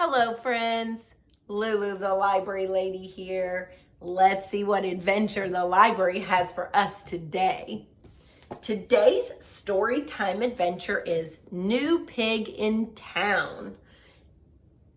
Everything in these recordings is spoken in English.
Hello, friends. Lulu, the library lady here. Let's see what adventure the library has for us today. Today's story time adventure is New Pig in Town.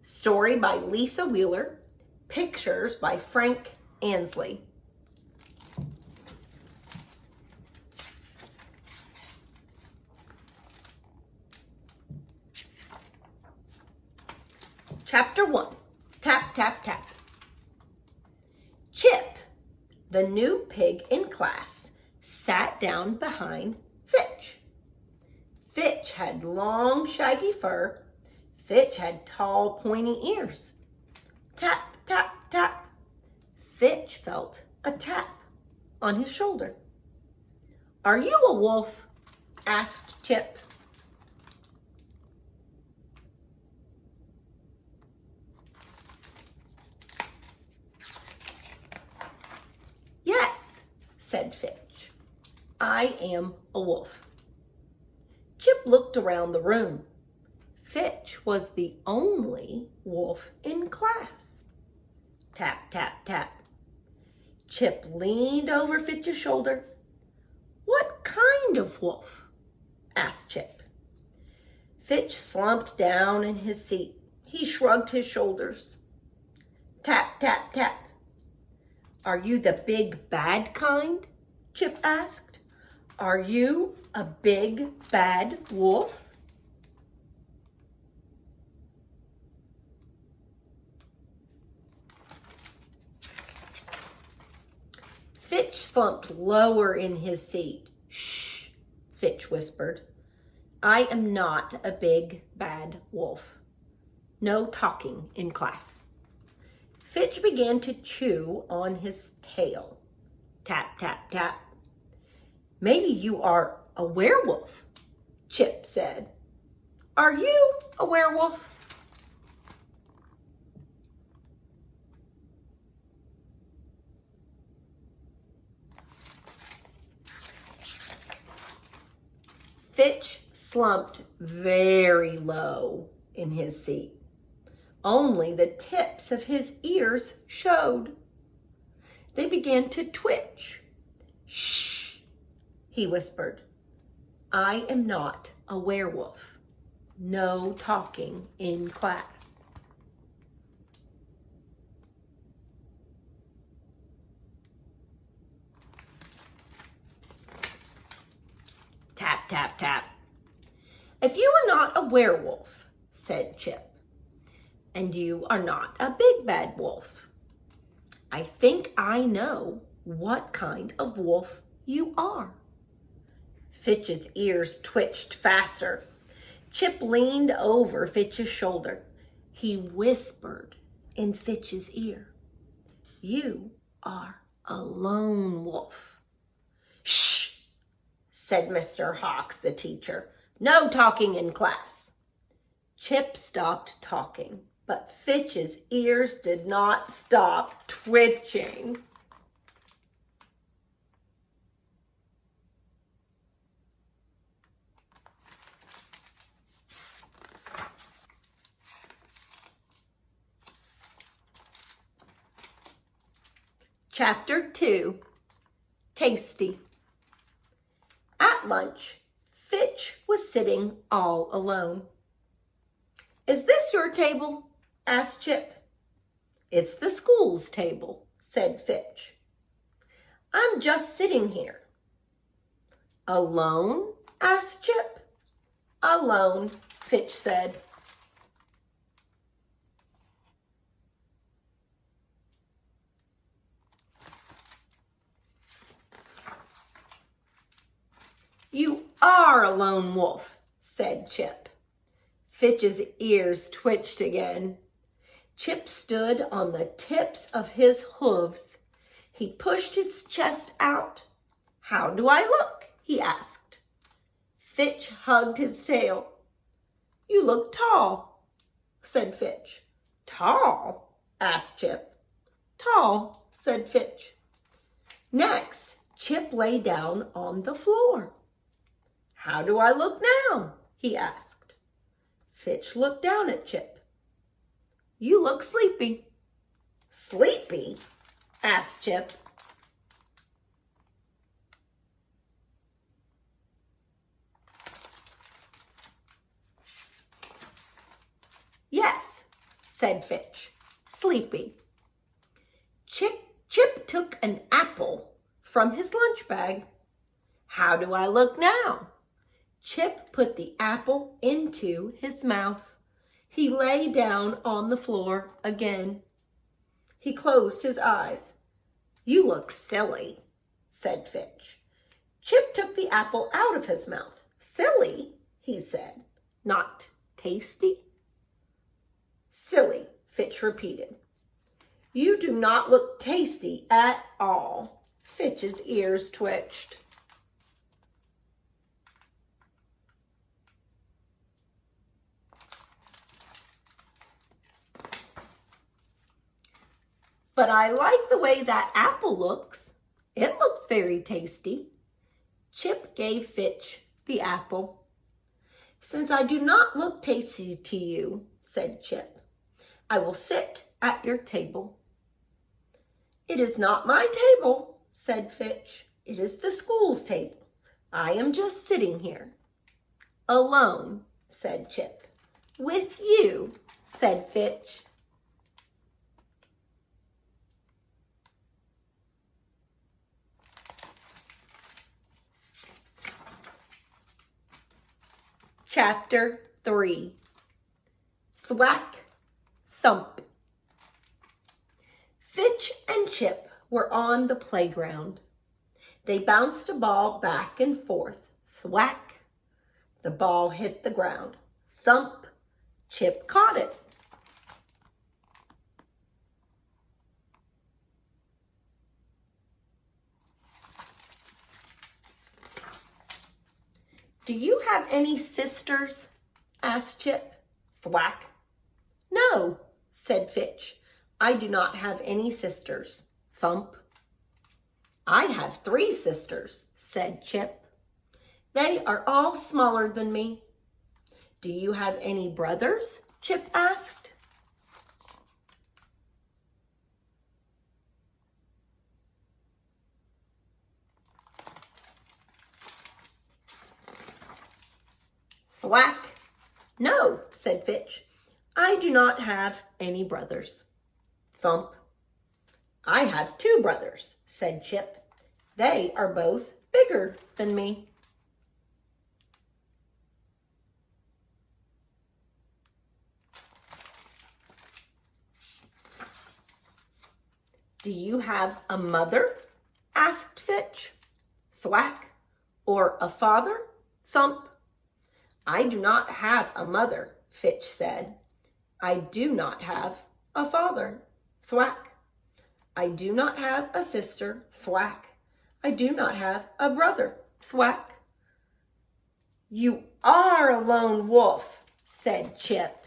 Story by Lisa Wheeler. Pictures by Frank Ansley. Chapter 1, Tap, Tap, Tap. Chip, the new pig in class, sat down behind Fitch. Fitch had long, shaggy fur. Fitch had tall, pointy ears. Tap, tap, tap. Fitch felt a tap on his shoulder. "Are you a wolf?" asked Chip. "Yes," said Fitch. "I am a wolf." Chip looked around the room. Fitch was the only wolf in class. Tap, tap, tap. Chip leaned over Fitch's shoulder. "What kind of wolf?" asked Chip. Fitch slumped down in his seat. He shrugged his shoulders. Tap, tap, tap. "Are you the big bad kind?" Chip asked. "Are you a big bad wolf?" Fitch slumped lower in his seat. "Shh," Fitch whispered. "I am not a big bad wolf. No talking in class." Fitch began to chew on his tail. Tap, tap, tap. "Maybe you are a werewolf," Chip said. "Are you a werewolf?" Fitch slumped very low in his seat. Only the tips of his ears showed. They began to twitch. "Shh," he whispered. "I am not a werewolf. No talking in class." Tap, tap, tap. "If you are not a werewolf," said Chip, "and you are not a big bad wolf, I think I know what kind of wolf you are." Fitch's ears twitched faster. Chip leaned over Fitch's shoulder. He whispered in Fitch's ear, "You are a lone wolf." "Shh," said Mr. Hawks, the teacher. "No talking in class." Chip stopped talking, but Fitch's ears did not stop twitching. Chapter 2, Tasty. At lunch, Fitch was sitting all alone. "Is this your table?" asked Chip. "It's the school's table," said Fitch. "I'm just sitting here." "Alone?" asked Chip. "Alone," Fitch said. "You are a lone wolf," said Chip. Fitch's ears twitched again. Chip stood on the tips of his hooves. He pushed his chest out. "How do I look?" he asked. Fitch hugged his tail. "You look tall," said Fitch. "Tall?" asked Chip. "Tall," said Fitch. Next, Chip lay down on the floor. "How do I look now?" he asked. Fitch looked down at Chip. You look sleepy." "Sleepy?" asked Chip. "Yes," said Fitch. "Sleepy." Chip took an apple from his lunch bag. "How do I look now?" Chip put the apple into his mouth. He lay down on the floor again. He closed his eyes. "You look silly," said Fitch. Chip took the apple out of his mouth. "Silly," he said. "Not tasty?" "Silly," Fitch repeated. "You do not look tasty at all." Fitch's ears twitched. "But I like the way that apple looks. It looks very tasty." Chip gave Fitch the apple. "Since I do not look tasty to you," said Chip, "I will sit at your table." "It is not my table," said Fitch. "It is the school's table. I am just sitting here." "Alone," said Chip. "With you," said Fitch. Chapter 3. Thwack, Thump. Fitch and Chip were on the playground. They bounced a ball back and forth. Thwack. The ball hit the ground. Thump. Chip caught it. "Do you have any sisters?" asked Chip. Thwack. "No," said Fitch. "I do not have any sisters." Thump. "I have 3 sisters," said Chip. "They are all smaller than me." "Do you have any brothers?" Chip asked. Thwack. "No," said Fitch. "I do not have any brothers." Thump. "I have 2 brothers," said Chip. "They are both bigger than me." "Do you have a mother?" asked Fitch. Thwack. "Or a father?" Thump. "I do not have a mother," Fitch said. "I do not have a father." Thwack. "I do not have a sister." Thwack. "I do not have a brother." Thwack. "You are a lone wolf," said Chip.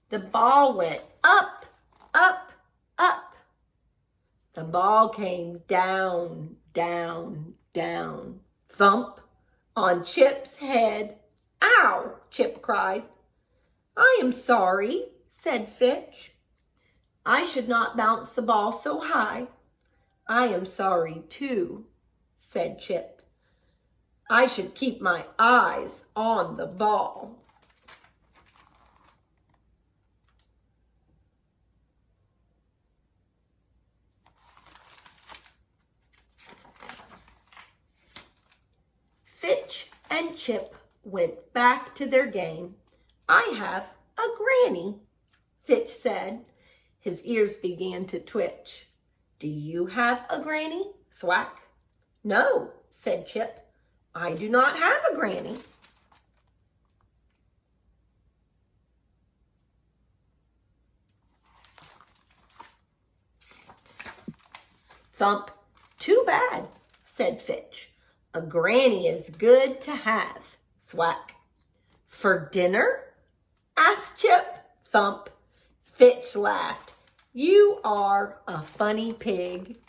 The ball went up, up, up. The ball came down, down, down. Thump on Chip's head. "Ow!" Chip cried. "I am sorry," said Fitch. "I should not bounce the ball so high." "I am sorry too," said Chip. "I should keep my eyes on the ball." Fitch and Chip went back to their game. "I have a granny," Fitch said. His ears began to twitch. "Do you have a granny?" Thwack. "No," said Chip. "I do not have a granny." Thump. "Too bad," said Fitch. "A granny is good to have." Thwack. "For dinner?" asked Chip. Thump. Fitch laughed. "You are a funny pig."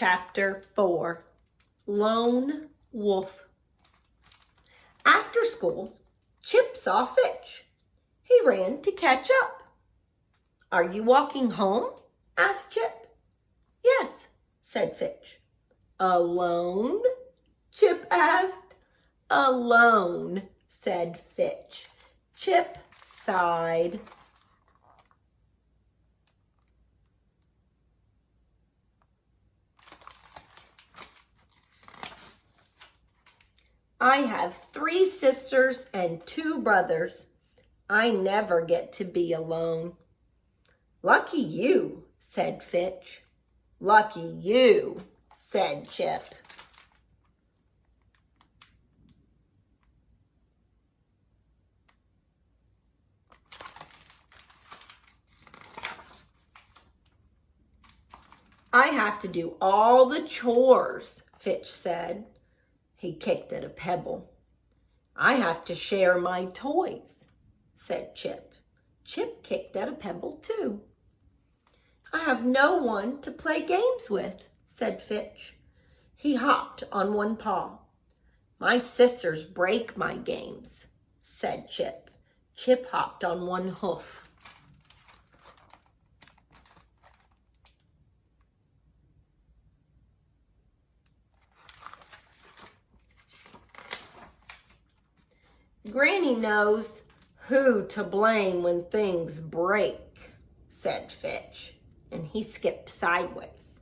Chapter 4, Lone Wolf. After school, Chip saw Fitch. He ran to catch up. "Are you walking home?" asked Chip. "Yes," said Fitch. "Alone?" Chip asked. "Alone," said Fitch. Chip sighed. "I have 3 sisters and 2 brothers. I never get to be alone." "Lucky you," said Fitch. "Lucky you," said Chip. "I have to do all the chores," Fitch said. He kicked at a pebble. "I have to share my toys," said Chip. Chip kicked at a pebble too. "I have no one to play games with," said Fitch. He hopped on one paw. "My sisters break my games," said Chip. Chip hopped on one hoof. "Granny knows who to blame when things break," said Fitch, and he skipped sideways.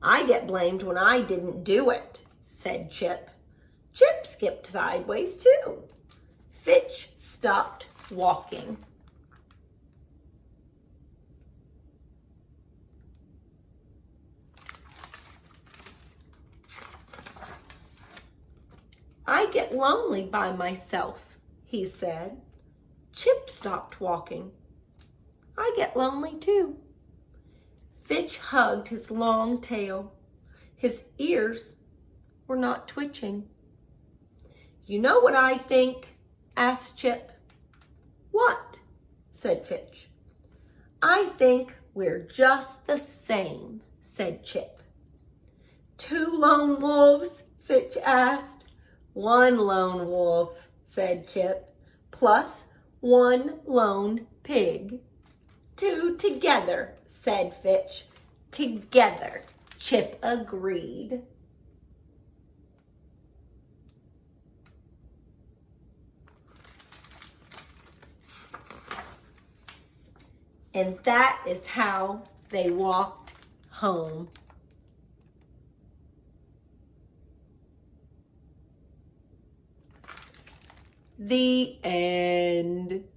"I get blamed when I didn't do it," said Chip. Chip skipped sideways too. Fitch stopped walking. "I get lonely by myself," he said. Chip stopped walking. "I get lonely too." Fitch hugged his long tail. His ears were not twitching. "You know what I think?" asked Chip. "What?" said Fitch. "I think we're just the same," said Chip. "2 lone wolves?" Fitch asked. "1 lone wolf," said Chip, "plus 1 lone pig." "2 together," said Fitch. "Together," Chip agreed. And that is how they walked home. The end.